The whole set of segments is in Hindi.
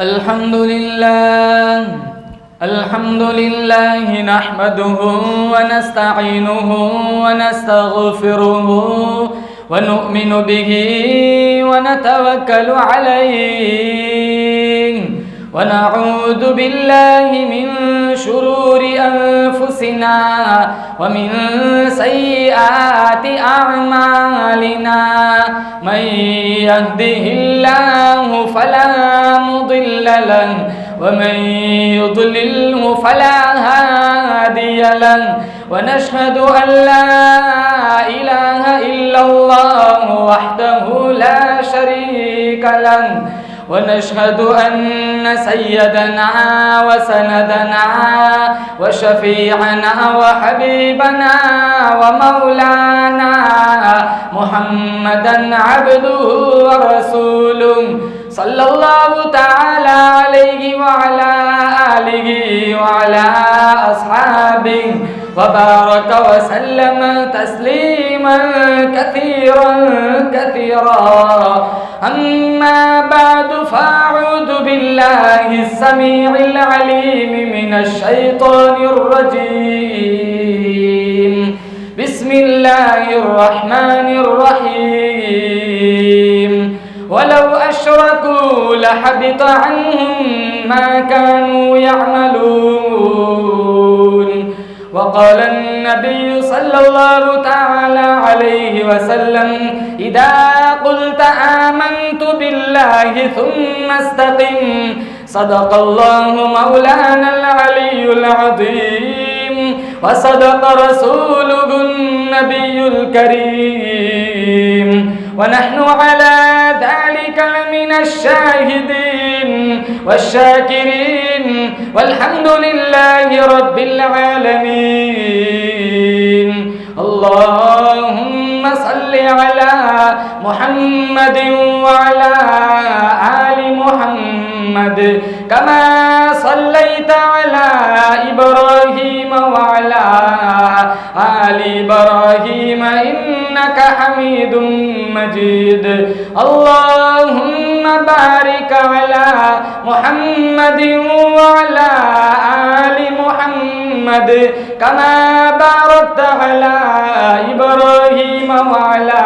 अल्हम्दुलिल्लाह नहमदुहु व नस्तईनुहु व नस्तगफिरुहु व नु'मिनु बिही व नतवक्कलु अलैहि व नऊज़ु बिल्लाहि मिन शुरूरि अनफुसिना व मिन सय्यिआति अअमालिना मन यहदिहिल्लाहु फला मुदिल्ल लहु व मन युद्लिल्हु फला हादिय लहु व नशहदु अन ला इलाहा इल्लल्लाहु वहदहु ला शरीका लहु व नशहदु अन्न सय्यदना व सनदना व शफीअना व हबीबना व मौलाना मुहम्मदन अब्दुहु व रसूलुहु सल्लल्लाहु तआला अलैहि व अला आलिहि व अला अस्हाबिहि व बारक व सल्लम तस्लीमन कसीरा अम्मा बाद फ़अऊज़ु बिल्लाहि अस्समीइल अलीम मिनश शैतानिर रजीम बिस्मिल्लाहिर रहमानिर रहीम वलौ अशरकू लहबित अन्हुम मा कानू यअमलून वक़ाल अन्नबी सल्लल्लाहु तआला अलैहि वसल्लम इदा क़ुल्त आमन्तु बिल्लाहि सुम्मा इस्तक़िम सदक़ल्लाहु मौलानल अलियुल अज़ीम व सदक़ रसूलुहुन नबियुल करीम व नहनु अला ज़ालिका मिनश शाहिदीन वश्शाकिरीन वल्हम्दुलिल्लाहि रब्बिल आलमीन। अल्लाहुम्मा सल्लि अला मुहम्मदिन व अला आलि मुहम्मद कमा सल्लैता अला इब्राहीम व अला आलि इब्राहीम इन्नका हमीदुम मजीद। अल्लाहुम्मा बारिक अला मुहम्मदिन व अला आलि मुहम्मद कमा बारकता अला इब्राहीम व अला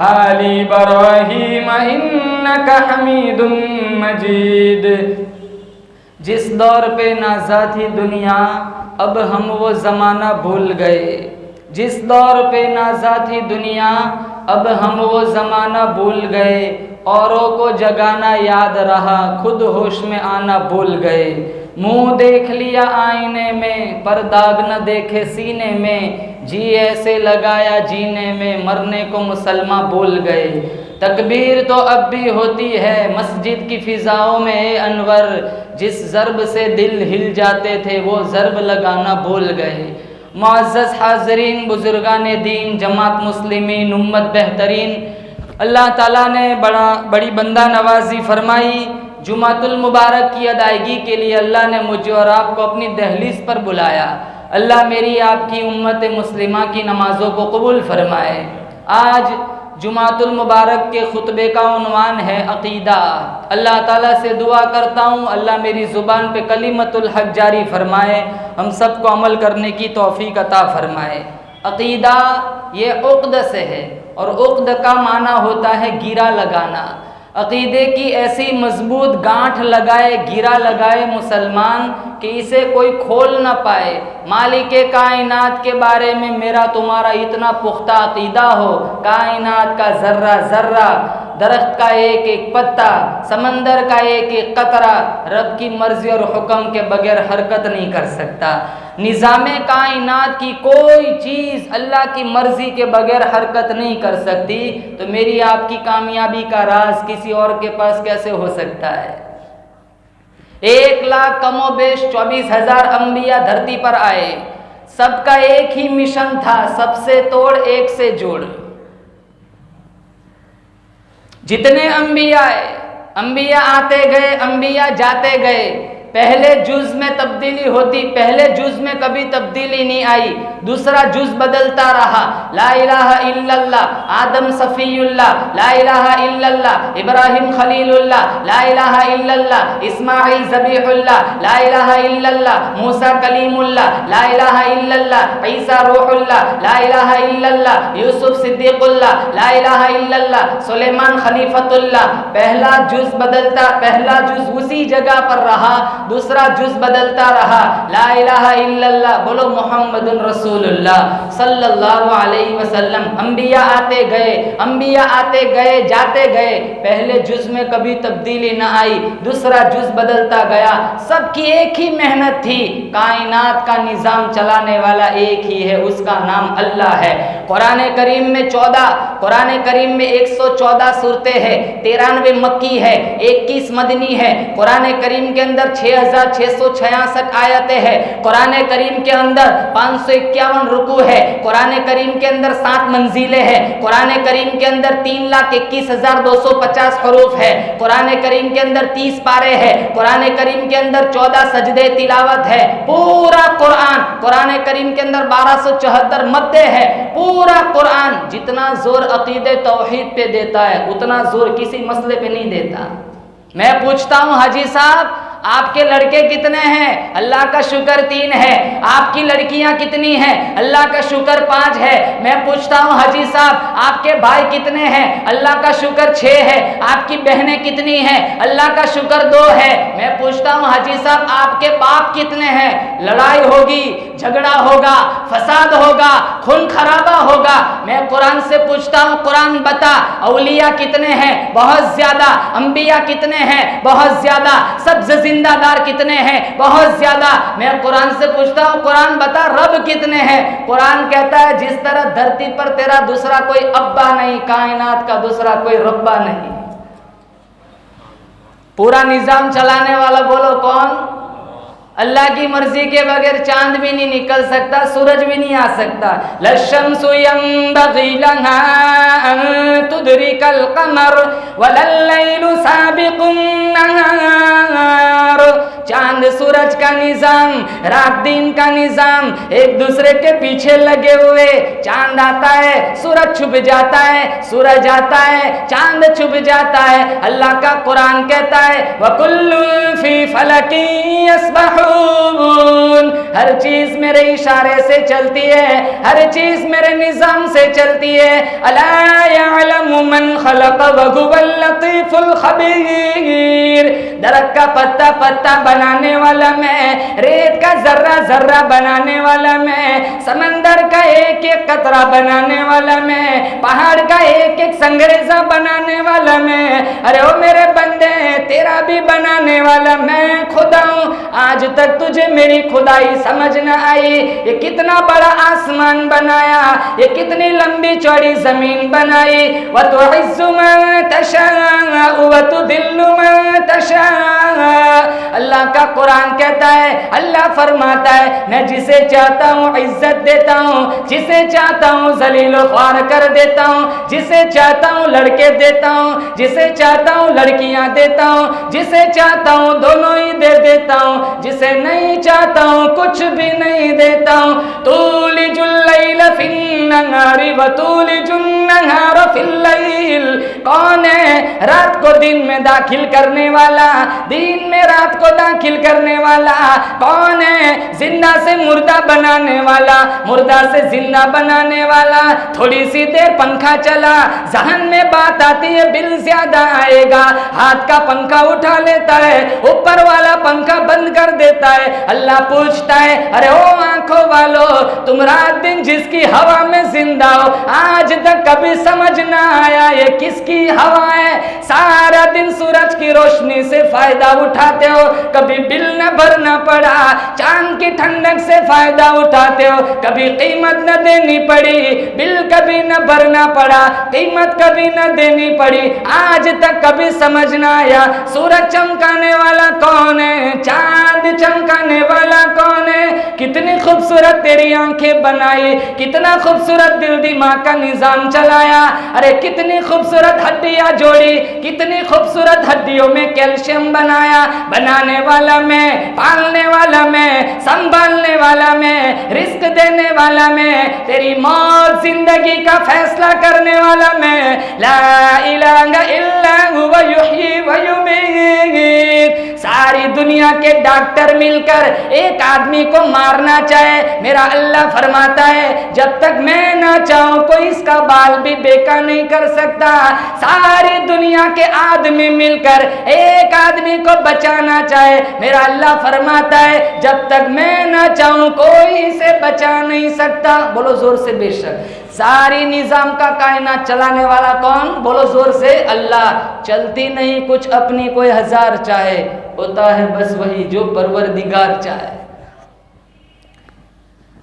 आलि इब्राहीम इन्नका हमीदुम मजीद। जिस दौर पे नाज़ा थी दुनिया अब हम वो ज़माना भूल गए। जिस दौर पे नाज़ा थी दुनिया अब हम वो ज़माना भूल गए। औरों को जगाना याद रहा खुद होश में आना भूल गए। मुँह देख लिया आईने में पर दाग न देखे सीने में। जी ऐसे लगाया जीने में मरने को मुसलमान भूल गए। तकबीर तो अब भी होती है मस्जिद की फ़िज़ाओं में अनवर। जिस ज़र्ब से दिल हिल जाते थे वो ज़र्ब लगाना भूल गए। मुअज़्ज़ज़ हाज़रीन बुज़ुर्गान दीन जमात मुस्लिमीन उम्मत बेहतरीन, अल्लाह ताला ने बड़ी बंदा नवाजी फरमाई। जुमातुल मुबारक की अदायगी के लिए अल्लाह ने मुझे और आपको अपनी दहलीज़ पर बुलाया। अल्लाह मेरी आपकी उम्मत मुस्लिमा की नमाज़ों को कबूल फरमाए। आज जुमातुल मुबारक के खुतबे का उन्वान है अक़ीदा। अल्लाह ताला से दुआ करता हूँ अल्लाह मेरी ज़ुबान पे कलिमतुल हक़ जारी फरमाए, हम सब को अमल करने की तौफ़ीक़ अता फरमाए। अक़ीदा ये उक़्द से है और उक़्द का माना होता है गिरा लगाना। अक़ीदे की ऐसी मजबूत गांठ लगाए गिरा लगाए मुसलमान कि इसे कोई खोल ना पाए। मालिके कायनात के बारे में मेरा तुम्हारा इतना पुख्ता अक़ीदा हो, कायनात का ज़र्रा ज़र्रा, दरख्त का एक एक पत्ता, समंदर का एक एक कतरा रब की मर्ज़ी और हुक्म के बगैर हरकत नहीं कर सकता। निज़ामे कायनात की कोई चीज़ अल्लाह की मर्ज़ी के बगैर हरकत नहीं कर सकती। तो मेरी आपकी कामयाबी का राज किसी और के पास कैसे हो सकता है। 1 लाख कमो बेश 24,000 अंबिया धरती पर आए। सबका एक ही मिशन था, सबसे तोड़ एक से जोड़। जितने अंबिया आए, अंबिया आते गए, अंबिया जाते गए, पहले जुज में तब्दीली होती, पहले जुज में कभी तब्दीली नहीं आई, दूसरा जुज बदलता रहा। ला इलाहा इल्लल्लाह, आदम सफीउल्लाह, ला इलाहा इल्लल्लाह, इब्राहिम खलीलुल्लाह, ला इलाहा इल्लल्लाह, इस्माइल ज़बीहुल्लाह, ला इलाहा इल्लल्लाह, मूसा कलीमुल्लाह, ला इलाहा इल्लल्लाह, ईसा रूहुल्लाह, ला इलाहा इल्लल्लाह, यूसुफ सिद्दीकुल्लाह, ला इलाहा इल्लल्लाह, सुलेमान खलीफतुल्लाह। पहला जुज बदलता, पहला जुज उसी जगह पर रहा, दूसरा जुज बदलता रहा। ला इलाहा इल्लल्लाह, बोलो मुहम्मदुर रसूलुल्लाह सल्लल्लाहु अलैहि वसल्लम। अंबिया आते गए, अंबिया आते गए, जाते गए, पहले जुज में कभी तब्दीली न आई, दूसरा जुज बदलता गया। सबकी एक ही मेहनत थी, कायनात का निजाम चलाने वाला एक ही है, उसका नाम अल्लाह है। कुरान करीम में 14, कुरान करीम में 114 सूरतें हैं, 93 मक्की है, 21 मदनी है। कुरान करीम के अंदर 6666 आयतें हैं। कुरान करीम के अंदर 551 रुकू है। कुरान करीम के अंदर 7 मंजिलें हैं। कुरान करीम के अंदर 3,21,250 हरूफ है। कुरान करीम के अंदर 30 पारे है। कुरान करीम के अंदर 14 सजदे तिलावत है। पूरा कुरान, कुरान करीम के अंदर 1274 मद्दे है। पूरा कुरान जितना जोर अकीदे तौहीद पे देता है, उतना जोर किसी मसले पे नहीं देता। मैं पूछता हूँ हाजी साहब, आपके लड़के कितने हैं? अल्लाह का शुक्र 3 है। आपकी लड़कियां कितनी हैं? अल्लाह का शुक्र 5 है। मैं पूछता हूँ हाजी साहब, आपके भाई कितने हैं? अल्लाह का शुक्र 6 है। आपकी बहनें कितनी हैं? अल्लाह का शुक्र 2 है। मैं पूछता हूँ हाजी साहब, आपके बाप कितने हैं? लड़ाई होगी, झगड़ा होगा, फसाद होगा, खून खराबा होगा। मैं कुरान से पूछता हूँ, कुरान बता, औलिया कितने हैं? बहुत ज्यादा। अंबिया कितने हैं? बहुत ज्यादा। सब जिंदादार कितने हैं? बहुत ज्यादा। मैं कुरान से पूछता हूँ, कुरान बता, रब कितने हैं? कुरान कहता है, जिस तरह धरती पर तेरा दूसरा कोई अब्बा नहीं, कायनात का दूसरा कोई रब्बा नहीं। पूरा निजाम चलाने वाला बोलो कौन? अल्लाह की मर्जी के बगैर चांद भी नहीं निकल सकता, सूरज भी नहीं आ सकता। लशम्सु यंबग़ी लहा अन तुदरिकल क़मर वलल्लैलु साबिक़ुन नहार। चांद सूरज का निजाम, रात दिन का निजाम, एक दूसरे के पीछे लगे हुए। चांद आता है, सूरज छुप जाता है, सूरज आता है, चांद छुप जाता है। अल्लाह का कुरान कहता है, वकुल्लुन फी फलकिन यस्बहून। हर चीज मेरे इशारे से चलती है, हर चीज मेरे निजाम से चलती है। अला यअलमु मन खलक़ व हुवल लतीफुल खबीर। दरख्त का पत्ता पत्ता बनाने वाला मैं, रेत का जर्रा जर्रा बनाने वाला मैं, समंदर का एक एक कतरा बनाने वाला मैं, पहाड़ का एक एक संगरेजा बनाने वाला मैं। अरे ओ मेरे बंदे, तेरा भी बनाने वाला मैं खुदा हूँ। आज तक तुझे मेरी खुदाई समझ न आई। ये कितना बड़ा आसमान बनाया, ये कितनी लंबी चौड़ी जमीन बनाई। व तुइज़्ज़ु मन तशाअ व तुदिल्लु मन तशाअ। अल्लाह का कुरान कहता है, अल्लाह फरमाता है, मैं जिसे चाहता हूँ इज्जत देता हूँ, जिसे चाहता हूँ जलील ख्वार कर देता हूँ, जिसे चाहता हूँ लड़के देता हूँ, जिसे चाहता हूँ लड़कियाँ देता हूँ, जिसे चाहता हूँ दोनों ही दे देता हूँ, जिसे नहीं चाहता हूँ कुछ भी नहीं देता हूँ। तूलिजुल लैल फिन्नहारि व तूलिजुन नहार फिल्लैल। कौन है रात को दिन में दाखिल करने वाला, दिन में रात को दाखिल करने वाला? कौन है जिंदा से मुर्दा बनाने वाला, मुर्दा से जिंदा बनाने वाला? थोड़ी सी देर पंखा चला, जहन में बात आती है बिल ज्यादा आएगा, हाथ का पंखा उठा लेता है, ऊपर वाला पंखा बंद कर देता है। अल्लाह पूछता है, अरे ओ आंखों वालों, तुम रात दिन जिसकी हवा में जिंदा हो, आज तक कभी समझ ना आया ये किसकी हवा है? सारा दिन सूरज की रोशनी से फायदा उठाते हो, कभी बिल न भरना पड़ा। चांद की ठंडक से फायदा उठाते हो, कभी कीमत न देनी पड़ी, बिल कभी न भरना पड़ा, कीमत कभी न देनी पड़ी। आज तक कभी समझ न आया सूरज चमकाने वाला कौन है, चांद चमकाने वाला कौन है? कितनी खूबसूरत तेरी आंखें बनाई, कितना खूबसूरत दिल दिमाग का निजाम चलाया। अरे कितनी खूबसूरत हड्डियां जोड़ी, कितनी खूबसूरत हड्डियों में कैल्शियम बनाया, बनाने वाला मैं, पालने वाला मैं, संभालने वाला मैं, रिस्क देने वाला मैं, तेरी मौत जिंदगी का फैसला करने वाला मैं। ला इलाहा इल्ला हुवा युहयी व युमीत। सारी दुनिया के डॉक्टर मिलकर एक आदमी को मारना चाहे, मेरा अल्लाह फरमाता है जब तक मैं ना चाहूं कोई इसका बाल भी बेका नहीं कर सकता। सारी दुनिया के आदमी मिलकर एक आदमी को बचाना चाहे, मेरा अल्लाह फरमाता है जब तक मैं ना चाहूं कोई इसे बचा नहीं सकता। बोलो जोर से बेशक। सारी निजाम का कायनात चलाने वाला कौन? बोलो जोर से, अल्लाह। चलती नहीं कुछ अपनी कोई हजार चाहे, होता है बस वही जो परवरदिगार चाहे।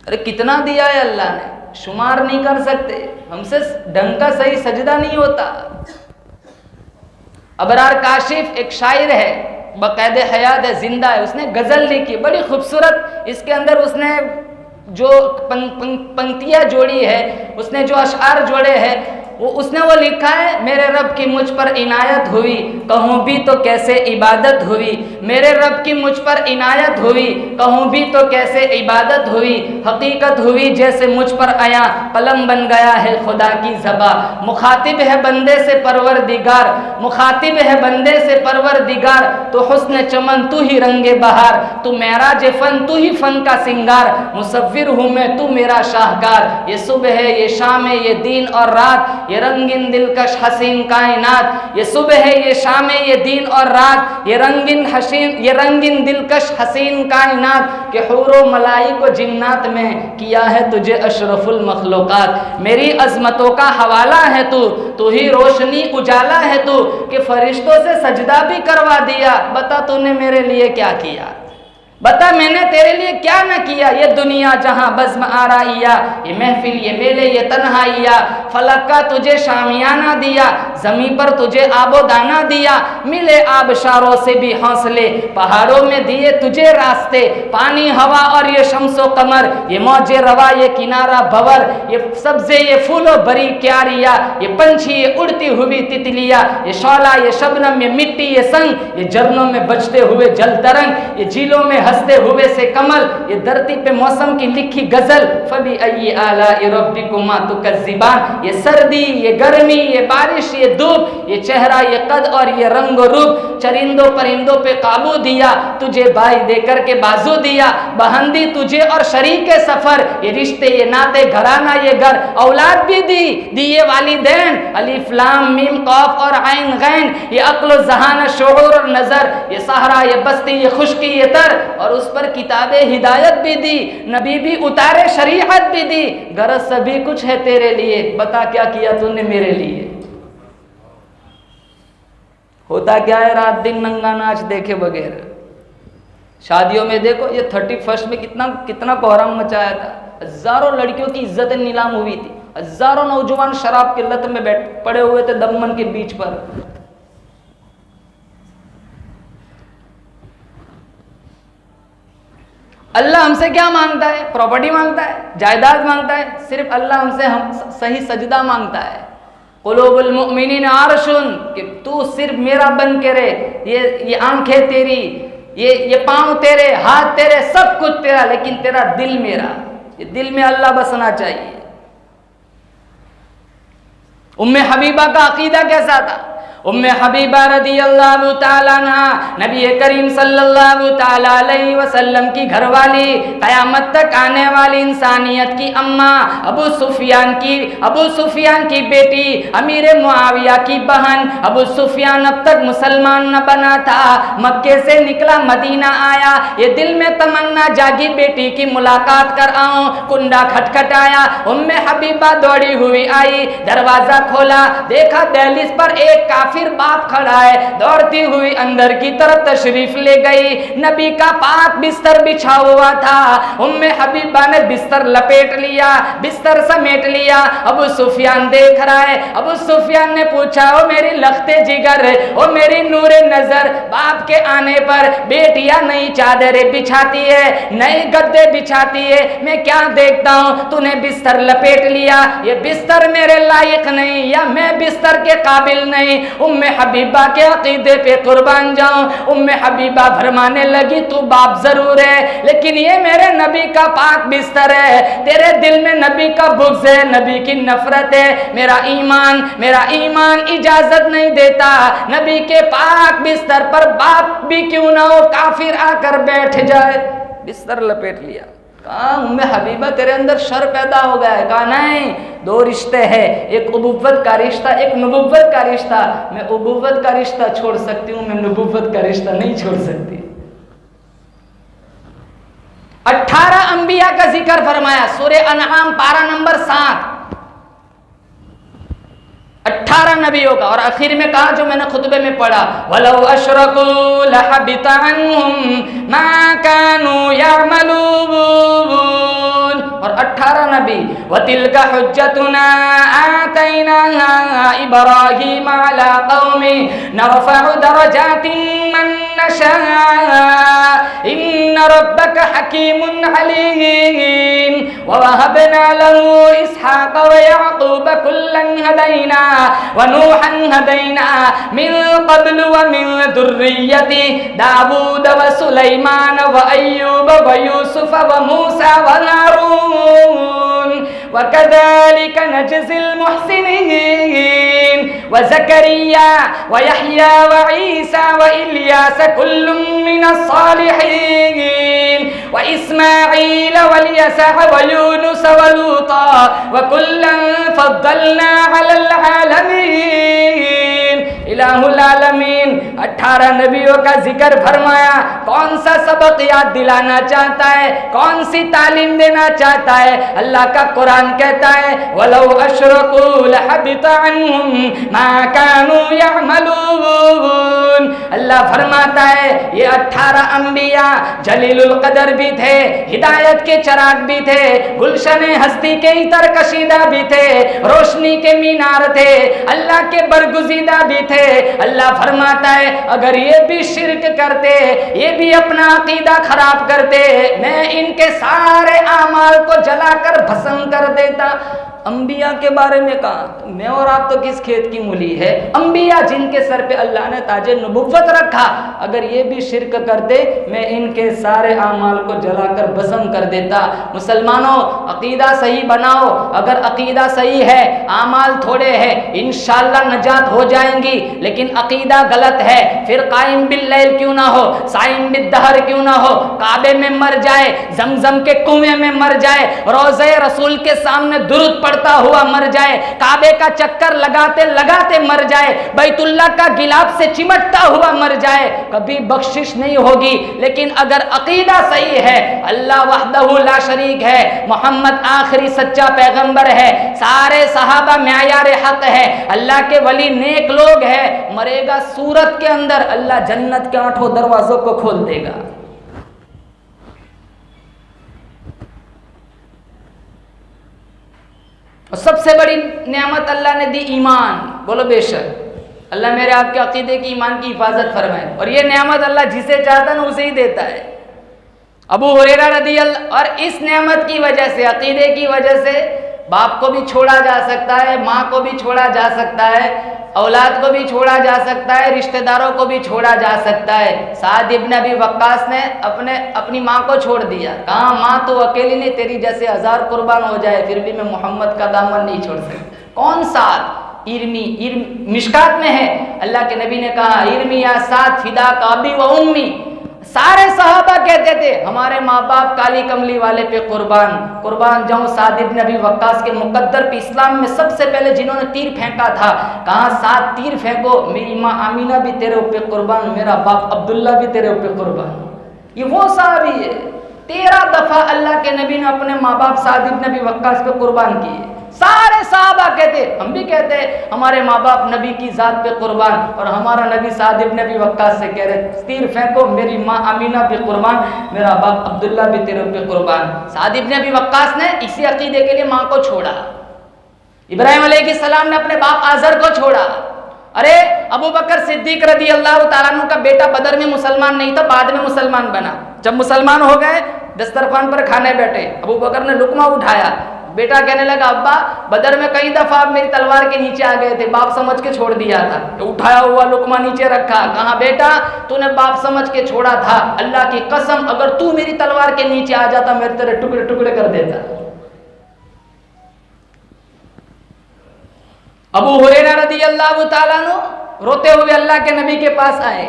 अरे कितना दिया है अल्लाह ने, शुमार नहीं कर सकते। हमसे ढंग का सही सजदा नहीं होता। अबरार काशिफ एक शायर है, बकायदे हयात है, जिंदा है, उसने गजल लिखी बड़ी खूबसूरत। इसके अंदर उसने जो पंक्तियां जोड़ी है, उसने जो अशआर जोड़े हैं, उसने वो लिखा है, मेरे रब की मुझ पर इनायत हुई, कहूँ भी तो कैसे इबादत हुई। मेरे रब की मुझ पर इनायत हुई, कहूँ भी तो कैसे इबादत हुई। हकीकत हुई जैसे मुझ पर आया, कलम बन गया है खुदा की ज़बा। मुखातिब है बंदे से परवरदिगार, मुखातिब है बंदे से परवरदिगार। तो हुस्न चमन तू ही रंगे बहार, तू मेराज फन तू ही फन का सिंगार। मुसव्विर हूँ मैं तू मेरा शाहकार, ये सुबह है ये शाम है ये दिन और रात, ये रंगीन दिलकश हसीन कायनात। ये सुबह है ये शाम है ये दिन और रात, ये रंगीन दिलकश हसीन कायनात। के हूरो मलाई को जिन्नात में किया है तुझे अशरफुल मखलूकात। मेरी अजमतों का हवाला है तू ही रोशनी उजाला है तू, कि फरिश्तों से सजदा भी करवा दिया। बता तूने मेरे लिए क्या किया, बता मैंने तेरे लिए क्या न किया। ये दुनिया जहां बज़्म आराइया, ये महफिल ये मेले ये तन्हाइया। फलक का तुझे शामियाना दिया, जमीन पर तुझे आबो दाना दिया। मिले आबशारों से भी हौसले, पहाड़ों में दिए तुझे रास्ते। पानी हवा और ये शम्सो कमर, ये मौजे रवा ये किनारा भवर। ये सब्जे ये फूलों भरी क्यारिया, ये पंछी ये उड़ती हुई तितलिया। ये शौला ये शबनम ये मिट्टी ये संग, ये झरनों में बजते हुए जल तरंग। ये झीलों में हंसते हुए से कमल, ये धरती पे मौसम की लिखी गजल। फबी अय्यी आलाइ रब्बिकुमा तुकज़्ज़िबान। ये सर्दी ये गर्मी ये बारिश ये धूप, ये चेहरा ये कद और ये रंग रूप। चरिंदों परिंदों पे काबू दिया, तुझे भाई देकर के बाजू दिया। बहंदी तुझे और शरीक सफर, ये रिश्ते ये नाते घराना ये घर। औलाद भी दिए वालिदैन, अलिफ लाम मीम कौफ और आइन गैन। ये अक्ल ज़हान शऊर और नजर, ये सहरा ये बस्ती ये खुश्की ये तर। और उस पर किताबे हिदायत भी दी, नबी भी उतारे शरीयत भी दी। गरज सभी कुछ है तेरे लिए, बता क्या किया तूने मेरे लिए। होता क्या है रात दिन नंगा नाच देखे बगैर। शादियों में देखो ये 31 में कितना कोहराम मचाया था। हजारों लड़कियों की इज्जतें नीलाम हुई थी, हजारों नौजवान शराब की लत में पड़े हुए थे दमन के बीच पर। अल्लाह हमसे क्या मांगता है? प्रॉपर्टी मांगता है, जायदाद मांगता है? सिर्फ अल्लाह हमसे सही सजदा मांगता है। कुलूबुल मुमिनीन अर्शुन, कि तू सिर्फ मेरा बन के रहे। ये आंखें तेरी, ये पांव तेरे, हाथ तेरे, सब कुछ तेरा, लेकिन तेरा दिल मेरा। ये दिल में अल्लाह बसना चाहिए। उम्मे हबीबा का अकीदा कैसा था? उम्मे हबीबा रदियल्लाहु ताला अन्हा नबी करीम सल्लल्लाहु ताला अलैहि वसल्लम की घरवाली, क़यामत तक आने वाली इंसानियत की अम्मा, अबू सुफियान की बेटी, अमीर मुआविया की बहन। अबू सुफियान अब तक मुसलमान न बना था, मक्के से निकला मदीना आया। ये दिल में तमन्ना जागी बेटी की मुलाकात कर आऊं। कुंडा खटखटाया, उम्मे हबीबा दौड़ी हुई आई, दरवाजा खोला, देखा दहलीज पर एक काफिर बाप खड़ा है। दौड़ती हुई अंदर की तरफ तशरीफ ले गई। नबी का पाक बिस्तर बिछा हुआ था। उम्मे हबीबा ने बिस्तर लपेट लिया, बिस्तर समेट लिया। अबू सुफियान देख रहा है। अबू सुफियान ने पूछा, ओ मेरी लख्ते जिगर, ओ मेरी नूरे नजर, बाप के आने पर बेटियां नई चादरें बिछाती है, नए गद्दे बिछाती है, मैं क्या देखता हूँ तूने बिस्तर लपेट लिया। ये बिस्तर मेरे लायक नहीं, या मैं बिस्तर के काबिल नहीं। उम्मे हबीबा के अकीदे पे कुर्बान जाऊं। उम्मे हबीबा फरमाने लगी तू बाप जरूर है, लेकिन ये मेरे नबी का पाक बिस्तर है। तेरे दिल में नबी का बुग़्ज़ है, नबी की नफरत है। मेरा ईमान इजाजत नहीं देता नबी के पाक बिस्तर पर बाप भी क्यों ना हो काफिर आकर बैठ जाए। बिस्तर लपेट लिया। कहा उम्मे हबीबा तेरे अंदर शर पैदा हो गया है। कहा नहीं, दो रिश्ते हैं, एक उबुव्वत का रिश्ता, एक नबुव्वत का रिश्ता। मैं उबुव्वत का रिश्ता छोड़ सकती हूँ, मैं नबुव्वत का रिश्ता नहीं छोड़ सकती। 18 अंबिया का जिक्र फरमाया सूरे अनआम पारा नंबर 7, 18 नबियों का। और आखिर में कहा जो मैंने खुतबे में पढ़ा, वलौ अशरकू लहबिता अन्हुम मा कानू यअमलून। और 18 नबी, वतिलका हुज्जतुना आतैनाहा इब्राहीम अला कौमी नरफउ दरजातिन मन नशा इन्न रब्बका हकीमुन अलीम व वहबना लहू इसहाक व याकूब कुल्लन हदैना व नूहन हदैना मिन क़ब्ल व मिन दुर्रिय्यति दाऊद व सुलैमान व अय्यूब व यूसुफ व मूसा व हारून व कज़ालिका नजज़िल मुहसिनीन व ज़करिया व यहया व ईसा व इल्यास कुल्लुम मिनस सालिहीन व इस्माईल व यसा व यूनुस व लूता व कुल्लन फद्दलना अलल आलमीन। इलाहुल आलमीन 18 नबियों का जिक्र फरमाया। कौन सा सबक याद दिलाना चाहता है, कौन सी तालीम देना चाहता है? अल्लाह का कुरान कहता है वलौ अशरकू लहबिता अन्हुम मा कानू यअमलून। अल्लाह फरमाता है ये 18 अंबिया जलीलुल कदर भी थे, हिदायत के चिराग भी थे, गुलशन हस्ती के इतर कशीदा भी थे, रोशनी के मीनार थे, अल्लाह के बरगुजीदा भी थे। अल्लाह फरमाता है अगर ये भी शिरक करते, ये भी अपना अकीदा खराब करते, मैं इनके सारे आमाल को जलाकर भस्म कर देता। अंबिया के बारे में कहा तो मैं और आप तो किस खेत की मूली है। अंबिया जिनके सर पे अल्लाह ने ताजे नबुव्वत रखा, अगर ये भी शिरक करते मैं इनके सारे आमाल को जलाकर भस्म कर देता। मुसलमानों अकीदा सही बनाओ। अगर अकीदा सही है, आमाल थोड़े हैं, इंशाअल्लाह नजात हो जाएंगी। लेकिन अकीदा गलत है, फिर कायम बिल्लैल क्यों ना हो, साइम बिद्दहर क्यों ना हो, काबे में मर जाए, जमजम के कुएं में मर जाए, रोज़े रसूल के सामने दुरूद पढ़ता हुआ मर जाए, काबे का चक्कर लगाते लगाते मर जाए, बैतुल्लाह का गिलाफ से चिमटता हुआ मर जाए, कभी बख्शिश नहीं होगी। लेकिन अगर अकीदा सही है, अल्लाह वहदहु ला शरीक है, मोहम्मद आखिरी सच्चा पैगंबर है, सारे सहाबा मेयार हक है, अल्लाह के वली नेक लोग है, मरेगा सूरत के अंदर, अल्लाह जन्नत के 8 दरवाजों को खोल देगा। और सबसे बड़ी नेमत अल्लाह ने दी ईमान। बोलो बेशक। अल्लाह मेरे आपके अकीदे की ईमान की हिफाजत फरमाए। और ये नेमत अल्लाह जिसे चाहता है ना उसे ही देता है। अबू हुरैरा रदी अल्लाह। और इस नेमत की वजह से, अकीदे की वजह से बाप को भी छोड़ा जा सकता है, माँ को भी छोड़ा जा सकता है, औलाद को भी छोड़ा जा सकता है, रिश्तेदारों को भी छोड़ा जा सकता है। साद इब्न अबी वक्कास ने अपनी माँ को छोड़ दिया। कहा माँ तो अकेली नहीं, तेरी जैसे 1000 कुर्बान हो जाए फिर भी मैं मोहम्मद का दामन नहीं छोड़ सकता। कौन साद? मिशकात में है, अल्लाह के नबी ने कहा इर्मी या साद फिदा का अबी व उम्मी। सारे सहाबा कहते थे हमारे माँ बाप काली कमली वाले पे कुर्बान जाऊं। साद इब्न अबी वक्कास के मुकद्दर पे इस्लाम में सबसे पहले जिन्होंने तीर फेंका था, कहा 7 तीर फेंको, मेरी माँ आमीना भी तेरे ऊपर कुर्बान, मेरा बाप अब्दुल्ला भी तेरे ऊपर कुर्बान। ये वो साहबी है, 13 दफा अल्लाह के नबी ने अपने माँ बाप साद इब्न अबी वक्कास पे कुर्बान किए। सारे सहाबा कहते, हम भी कहते हमारे माँ बाप नबी की जात पे कुर्बान, और हमारा नबी साद इब्न अबी वक्कास से कह रहे तीर फेंको, मेरी माँ आमीना पे कुर्बान, मेरा बाप अब्दुल्ला भी तेरे पे कुर्बान। साद इब्न अबी वक्कास ने इसी अकीदे के लिए माँ को छोड़ा। इब्राहिम अलैहिस्सलाम ने अपने बाप आजर को छोड़ा। अरे अबू बकर सिद्दीक रदी अल्लाह तआला अन्हु का बेटा बदर में मुसलमान नहीं था, बाद में मुसलमान बना। जब मुसलमान हो गए दस्तरखान पर खाने बैठे, अबू बकर ने लुकमा उठाया, बेटा कहने लगा अब्बा बदर में कई दफा आप मेरी तलवार के नीचे आ गए थे, बाप समझ के छोड़ दिया था। तो उठाया हुआ लुकमा नीचे रखा, कहा बेटा तूने बाप समझ के छोड़ा था, अल्लाह की कसम अगर तू मेरी तलवार के नीचे आ जाता मेरे तेरे टुकड़े टुकड़े कर देता। अबू हुरैरा रज़ियल्लाहु ताला अन्हु रोते हुए अल्लाह के नबी के पास आए।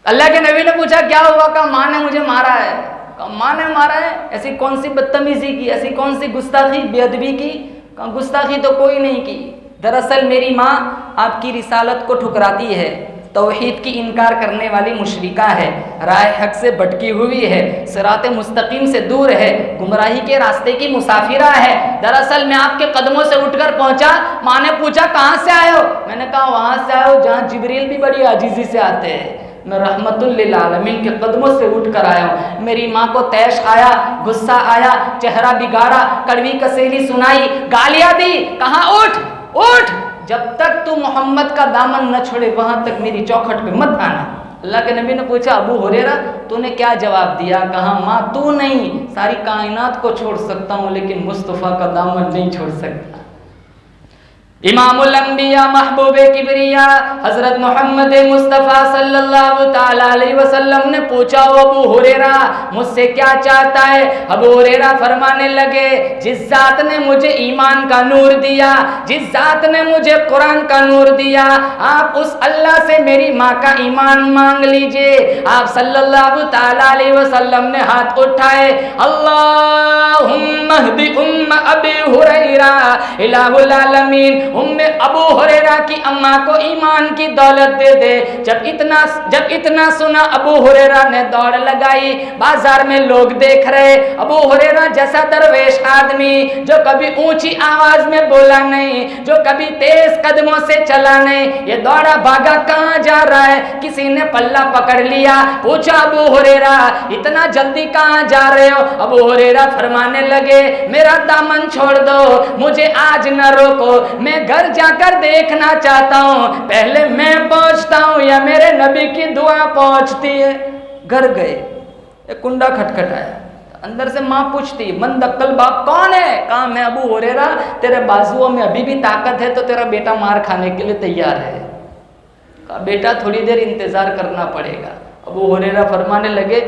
अल्लाह के नबी ने पूछा क्या हुआ? कहा माँ ने मुझे मारा है। कहा माँ ने मारा है? ऐसी कौन सी बदतमीजी की, ऐसी कौन सी गुस्ताखी बेअदबी की? कहा गुस्ताखी तो कोई नहीं की, दरअसल मेरी माँ आपकी रिसालत को ठुकराती है, तौहीद की इनकार करने वाली मुशरिका है, राह हक से भटकी हुई है, सिराते मुस्तकीम से दूर है, गुमराही के रास्ते की मुसाफिरा है। दरअसल मैं आपके कदमों से उठकर पहुंचा। माँ ने पूछा कहाँ से आए हो? मैंने कहा वहाँ से आए हो जहाँ जिब्रील भी बड़ी आजीजी से आते हैं। मैं रहमतुल लिल आलमीन के कदमों से उठ कर आया हूँ। मेरी माँ को तैश आया, गुस्सा आया, चेहरा बिगाड़ा, कड़वी कसेली सुनाई, गालियाँ दी, कहा उठ उठ, जब तक तू मोहम्मद का दामन न छोड़े वहां तक मेरी चौखट पे मत आना। अल्लाह के नबी ने पूछा अबू हुरैरा तूने क्या जवाब दिया? कहा माँ तू नहीं, सारी कायनात को छोड़ सकता हूँ लेकिन मुस्तफ़ा का दामन नहीं छोड़ सकता। इमामुल अंबिया महबूबे किबरिया हजरत मोहम्मद मुस्तफ़ा सल्लल्लाहु ताला अलैहि वसल्लम ने पूछा अबू हुरैरा मुझसे क्या चाहता है? अबू हुरैरा फरमाने लगे जिस जात ने मुझे ईमान का नूर दिया, जिस जात ने मुझे कुरान का नूर दिया, आप उस अल्लाह से मेरी माँ का ईमान मांग लीजिए। आप सल्लल्लाहु ताला अलैहि वसल्लम ने हाथ उठाए, अल्लाहुम्मा हदी उम्मा अबी हुरैरा इलाहुल आलमीन, उम्मे अबू हुरैरा की अम्मा को ईमान की दौलत दे दे। जब इतना सुना अबू हुरैरा ने दौड़ लगाई। बाजार में लोग देख रहे, अबू हुरैरा जैसा दरवेश आदमी जो कभी ऊंची आवाज में बोला नहीं, जो कभी तेज कदमों से चला नहीं, ये दौड़ा भागा कहाँ जा रहा है? किसी ने पल्ला पकड़ लिया, पूछा अबू हुरैरा इतना जल्दी कहाँ जा रहे हो? अबू हुरैरा फरमाने लगे मेरा दामन छोड़ दो, मुझे आज न रोको, मैं घर जाकर देखना चाहता हूँ पहले मैं पहुंचता हूँ या मेरे नबी की दुआ पहुंचती है। घर गए, एक कुंडा खटखटाया, अंदर से माँ पूछती मन दक्कल बाप कौन है? कहा मैं अबू हुरैरा, तेरे बाजुओं में अभी भी ताकत है तो तेरा बेटा मार खाने के लिए तैयार है। कहा बेटा थोड़ी देर इंतजार करना पड़ेगा। अबू हुरैरा फरमाने लगे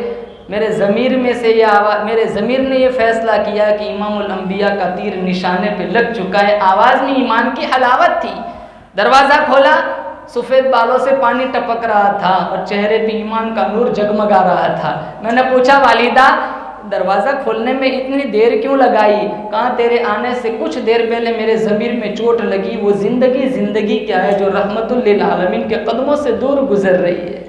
मेरे ज़मीर में से ये आवाज़, मेरे ज़मीर ने ये फैसला किया कि इमामुल अंबिया का तीर निशाने पे लग चुका है। आवाज़ में ईमान की हलावत थी। दरवाज़ा खोला, सफ़ेद बालों से पानी टपक रहा था और चेहरे पे ईमान का नूर जगमगा रहा था। मैंने पूछा वालिदा दरवाज़ा खोलने में इतनी देर क्यों लगाई? कहाँ तेरे आने से कुछ देर पहले मेरे ज़मीर में चोट लगी। वो ज़िंदगी क्या है जो रहमतुल लिल आलमीन के कदमों से दूर गुजर रही है।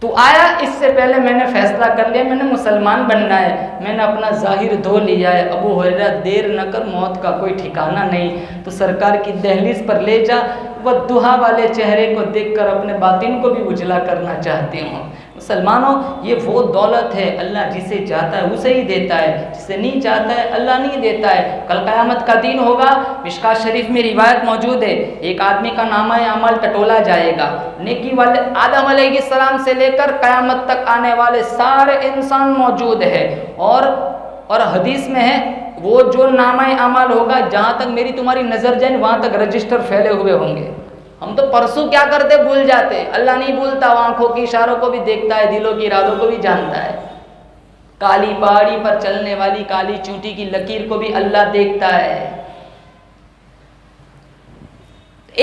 तू आया इससे पहले मैंने फैसला कर लिया, मैंने मुसलमान बनना है, मैंने अपना जाहिर धो लिया है। अबू हुरैरा देर न कर, मौत का कोई ठिकाना नहीं। तो सरकार की दहलीज पर ले जा, वह दुहा वाले चेहरे को देखकर अपने बातिन को भी उजला करना चाहती हूँ। मुसलमानों ये वो दौलत है, अल्लाह जिसे चाहता है उसे ही देता है, जिसे नहीं चाहता है अल्लाह नहीं देता है। कल क़यामत का दिन होगा, मिशकात शरीफ में रिवायत मौजूद है, एक आदमी का नामा अमल टटोला जाएगा। नेकी वाले आदम अलैहिस्सलाम से लेकर क़यामत तक आने वाले सारे इंसान मौजूद है। और हदीस में है वो जो नामा अमल होगा जहाँ तक मेरी तुम्हारी नज़र जाए वहाँ तक रजिस्टर फैले हुए होंगे। हम तो परसों क्या करते भूल जाते। अल्लाह नहीं भूलता, वो आंखों की इशारों को भी देखता है, दिलों की इरादों को भी जानता है। काली पहाड़ी पर चलने वाली काली चूंटी की लकीर को भी अल्लाह देखता है।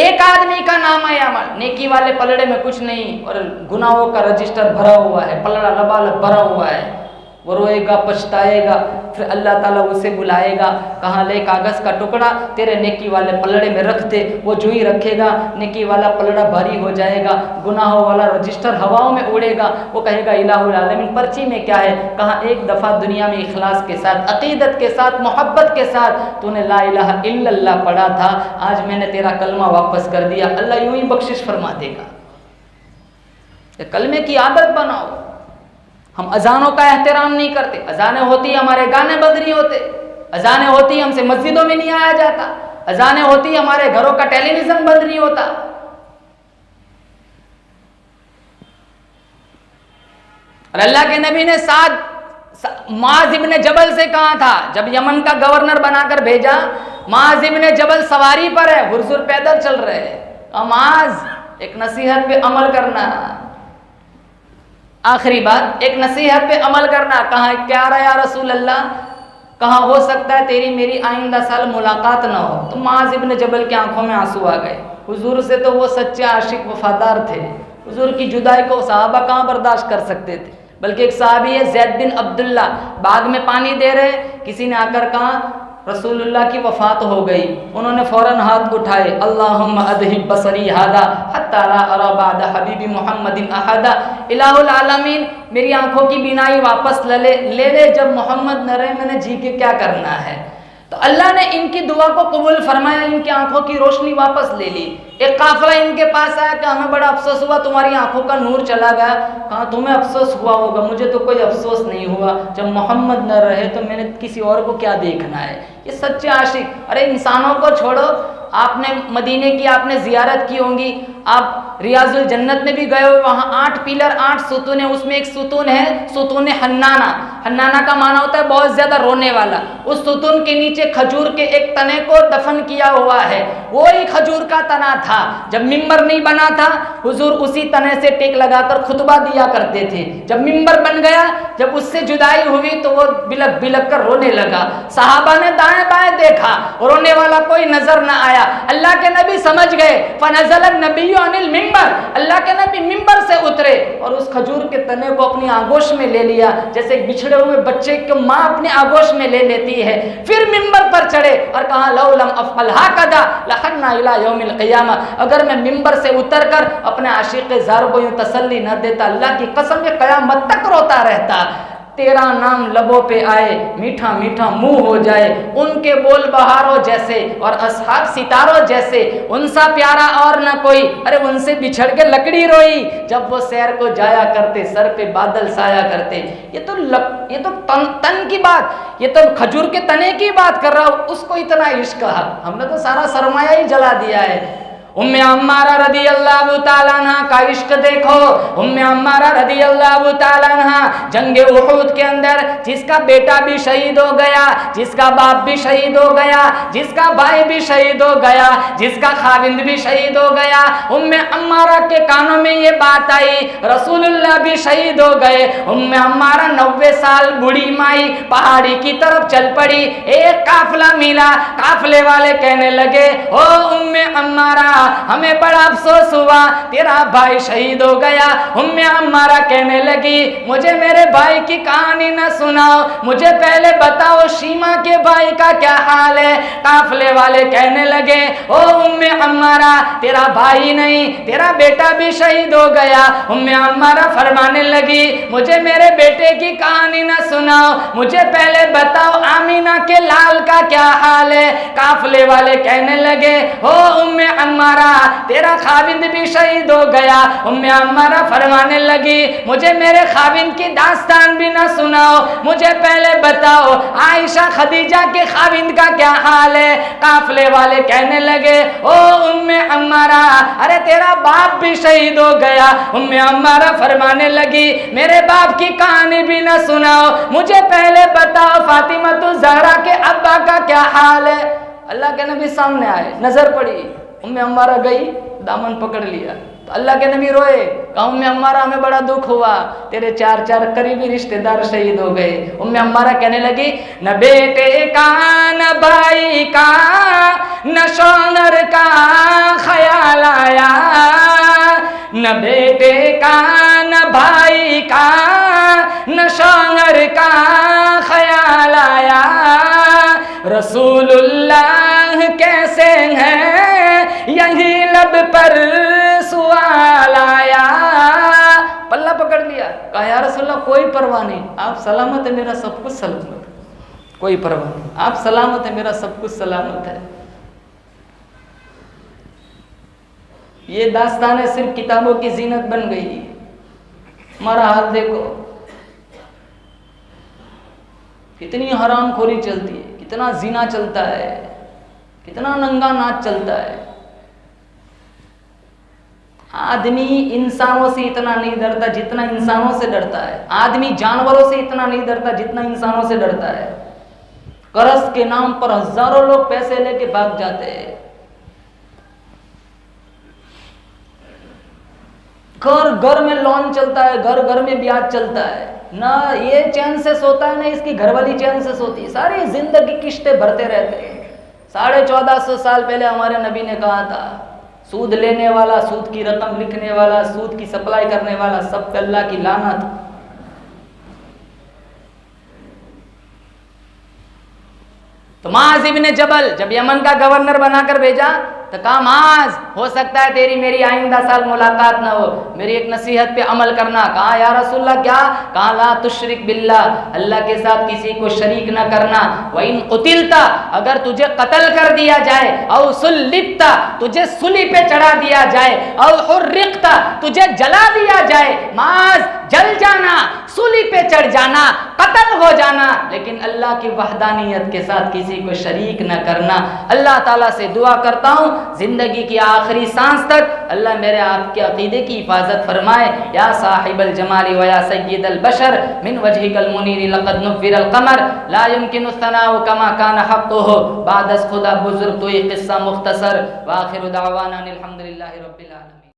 एक आदमी का नाम है अमल, नेकी वाले पलड़े में कुछ नहीं और गुनाहों का रजिस्टर भरा हुआ है, पलड़ा लबालब भरा हुआ है। वो रोएगा, पछताएगा, फिर अल्लाह ताला उसे बुलाएगा, कहाँ ले कागज़ का टुकड़ा तेरे नेकी वाले पलड़े में रख दे। वो जो ही रखेगा नेकी वाला पलड़ा भारी हो जाएगा, गुनाहों वाला रजिस्टर हवाओं में उड़ेगा। वो कहेगा इलाहुल आलमीन पर्ची में क्या है? कहाँ एक दफ़ा दुनिया में इखलास के साथ, अकीदत के साथ, मोहब्बत के साथ तूने ला इलाहा इल्लल्लाह पढ़ा था, आज मैंने तेरा कलमा वापस कर दिया। अल्लाह यूं ही बख्शिश फरमा देगा। कलमे की आदत बनाओ। हम अजानों का एहतराम नहीं करते, अजानें होती हमारे गाने बंद नहीं होते, अजानें होती हमसे मस्जिदों में नहीं आया जाता, अजानें होती हमारे घरों का टेलीविजन बंद नहीं होता। और अल्लाह के नबी ने मुआज़ इब्न जबल से कहा था, जब यमन का गवर्नर बनाकर भेजा, मुआज़ इब्न जबल सवारी पर है, हुजूर पैदल चल रहे हैं। मुआज़ एक नसीहत पे अमल करना, आखिरी बात, एक नसीहत पे अमल करना। कहा क्या रहा या रसूल अल्लाह, कहा हो सकता है तेरी मेरी आइंदा साल मुलाकात ना हो। तो मुआज़ इब्न जबल की आंखों में आंसू आ गए। हुजूर से तो वो सच्चे आशिक वफादार थे, हुजूर की जुदाई को सहाबा कहाँ बर्दाश्त कर सकते थे। बल्कि एक साहबी है ज़ैद बिन अब्दुल्ला, बाग में पानी दे रहे, किसी ने आकर कहा रसूलुल्लाह की वफ़ात हो गई। उन्होंने फ़ौरन हाथ उठाए, अल्लाहुम्मा अदहिब बसरी हादा हत्ता ला अरा बअद हबीबी मुहम्मदिन अहदा, इलाहुल आलमीन मेरी आंखों की बीनाई वापस ले ले, जब मोहम्मद न रहे मैंने जी के क्या करना है। तो अल्लाह ने इनकी दुआ को कबूल फरमाया, इनकी आंखों की रोशनी वापस ले ली। एक काफिला इनके पास आया कि हमें बड़ा अफसोस हुआ, तुम्हारी आंखों का नूर चला गया। कहा तुम्हें अफसोस हुआ होगा, मुझे तो कोई अफसोस नहीं हुआ, जब मोहम्मद न रहे तो मैंने किसी और को क्या देखना है। ये सच्चे आशिक। अरे इंसानों को छोड़ो, आपने मदीने की आपने ज़ियारत की होंगी, आप रियाजुल जन्नत में भी गए हो, वहाँ 8 पिलर 8 सुतून है, उसमें एक सुतून है सुतून हन्नाना। हन्नाना का माना होता है बहुत ज़्यादा रोने वाला। उस सुतून के नीचे खजूर के एक तने को दफन किया हुआ है, वही खजूर का तना था। जब मिंबर नहीं बना था, हुजूर उसी तने से टेक लगाकर खुतबा दिया करते थे। जब मिंबर बन गया, जब उससे जुदाई हुई तो वो बिलक बिलक कर रोने लगा। सहाबा ने दाएं बाएं देखा, रोने वाला कोई नजर न आया। अल्लाह के नबी समझ गए, फनज़लन नबिय्यु अनिल मिंबर, अल्लाह के नबी मिंबर से उतरे और उस खजूर के तने को अपनी आगोश में ले लिया, जैसे बिछड़े हुए बच्चे को माँ अपने आगोश में ले लेती है। फिर मिंबर पर चढ़े और कहा लौ लम अफ़अल हाकदा लहन्ना इला यौमिल क़ियामा, अगर मैं मिंबर से उतरकर अपने आशिक़ ज़ार को यूं तसल्ली न देता, अल्लाह की कसम ये क़यामत तक रोता रहता। तेरा नाम लबों पे आए, मीठा मीठा मुंह हो जाए, उनके बोल बहारों जैसे और असहाब सितारों जैसे, उनसा प्यारा और न कोई। अरे उनसे बिछड़ के लकड़ी रोई, जब वो सैर को जाया करते, सर पे बादल साया करते। ये तो तन की बात, ये तो खजूर के तने की बात कर रहा हूँ, उसको इतना इश्क कहा। हमने तो सारा सरमाया ही जला दिया है। उम्मे अम्मारा रदी अल्लाह ताला अन्हा का इश्क देखो। उम्मे अम्मारा रदी अल्लाह ताला अन्हा जंगे उहद के अंदर जिसका बेटा भी शहीद हो गया, जिसका बाप भी शहीद हो गया, जिसका भाई भी शहीद हो गया, जिसका खाविंद भी शहीद हो गया, उम्मे अम्मारा के कानों में ये बात आई रसूलुल्लाह भी शहीद हो गए। उम्मे अम्मारा 90 साल बूढ़ी माई पहाड़ी की तरफ चल पड़ी। एक काफिला मिला, काफिले वाले कहने लगे ओ उम्मे अम्मारा, हमें बड़ा अफसोस हुआ, तेरा भाई शहीद हो गया। उम्मे अम्मारा कहने लगी मुझे मेरे भाई की कहानी न सुनाओ, मुझे पहले बताओ शीमा के भाई का क्या हाल है। काफिले वाले कहने लगे ओ उम्मे अम्मारा, तेरा भाई नहीं तेरा बेटा भी शहीद हो गया। उम्मे अम्मारा फरमाने लगी मुझे मेरे बेटे की कहानी न सुनाओ, मुझे पहले बताओ आमीना के लाल का क्या हाल है। काफिले वाले कहने लगे ओ उम्मे अम्मारा, तेरा खाविंद भी शहीद हो गया। उम्मे अम्मारा फरमाने लगी मुझे मेरे खाविंद की दास्तान भी ना सुनाओ, मुझे पहले बताओ आयशा खदीजा के खाविंद का क्या हाल है। काफिले वाले कहने लगे ओ उम्मे अम्मारा, अरे तेरा बाप भी शहीद हो गया। उम्मे अम्मारा फरमाने लगी मेरे बाप की कहानी भी ना सुनाओ, मुझे पहले बताओ फातिमा ज़हरा के अब्बा का क्या हाल है। अल्लाह के नबी सामने आए, नजर पड़ी, उम्मे अम्मारा गई, दामन पकड़ लिया। तो अल्लाह के नबी रोए, कहा उम्मे अम्मारा हमें बड़ा दुख हुआ, तेरे 4 करीबी रिश्तेदार शहीद हो गए। उम्मे अम्मारा कहने लगी न बेटे का न भाई का न शौहर का ख्याल आया, न बेटे का न भाई का न शौहर का ख्याल आया। रसूलुल्लाह कैसे हैं यही लब पर सवाल आया। पल्ला पकड़ लिया, कहा या रसूलल्लाह कोई परवाह नहीं, आप सलामत है, मेरा सब कुछ सलामत है, कोई परवाह नहीं, आप सलामत है, मेरा सब कुछ सलामत है। ये दास्तान सिर्फ किताबों की जीनत बन गई। हमारा हाल देखो, कितनी हरामखोरी चलती है, कितना जीना चलता है, कितना नंगा नाच चलता है। आदमी इंसानों से इतना नहीं डरता जितना इंसानों से डरता है। आदमी जानवरों से इतना नहीं डरता जितना इंसानों से डरता है। कर्ज के नाम पर हजारों लोग पैसे लेके भाग जाते हैं। घर घर में लोन चलता है, घर घर में ब्याज चलता है। ना ये चैन से सोता है, ना इसकी घरवाली चैन से सोती है। सारी जिंदगी किश्ते भरते रहते हैं। 1450 साल पहले हमारे नबी ने कहा था, सूद लेने वाला, सूद की रकम लिखने वाला, सूद की सप्लाई करने वाला, सब पे अल्लाह की लानत। तो माज इब्ने जबल जब यमन का गवर्नर बनाकर भेजा तो कहा, माज हो सकता है तेरी मेरी आइंदा साल मुलाकात ना हो, मेरी एक नसीहत पे अमल करना। कहा या रसूलल्लाह क्या? कहा ला तुशरिक बिल्लाह, अल्लाह के साथ किसी को शरीक ना करना। व इन कुतिलता, अगर तुझे कत्ल कर दिया जाए, औ सुल्लिबता, तुझे सूली पे चढ़ा दिया जाए, औ हुर्रिकता, तुझे जला दिया जाए, माज जल जाना, सूली पे चढ़ जाना, कत्ल हो जाना, लेकिन अल्लाह की वहदानियत के साथ किसी को शरीक न करना। अल्लाह ताला से दुआ करता हूँ जिंदगी की आखिरी सांस तक अल्लाह मेरे आपके अकीदे की हिफाजत फरमाए। या साहिबल जमाली व या सय्यिदल बशर मिन वजहिकल मुनीर लक़द नुव्विरल क़मर ला युमकिनु सनाउ कमा कान हक़्क़ुहु बादस खुदा बुज़ुर्ग तो ये किस्सा मुख्तसर। व आखिरु दावाना अनिल हम्दुलिल्लाहि रब्बिल आलमीन।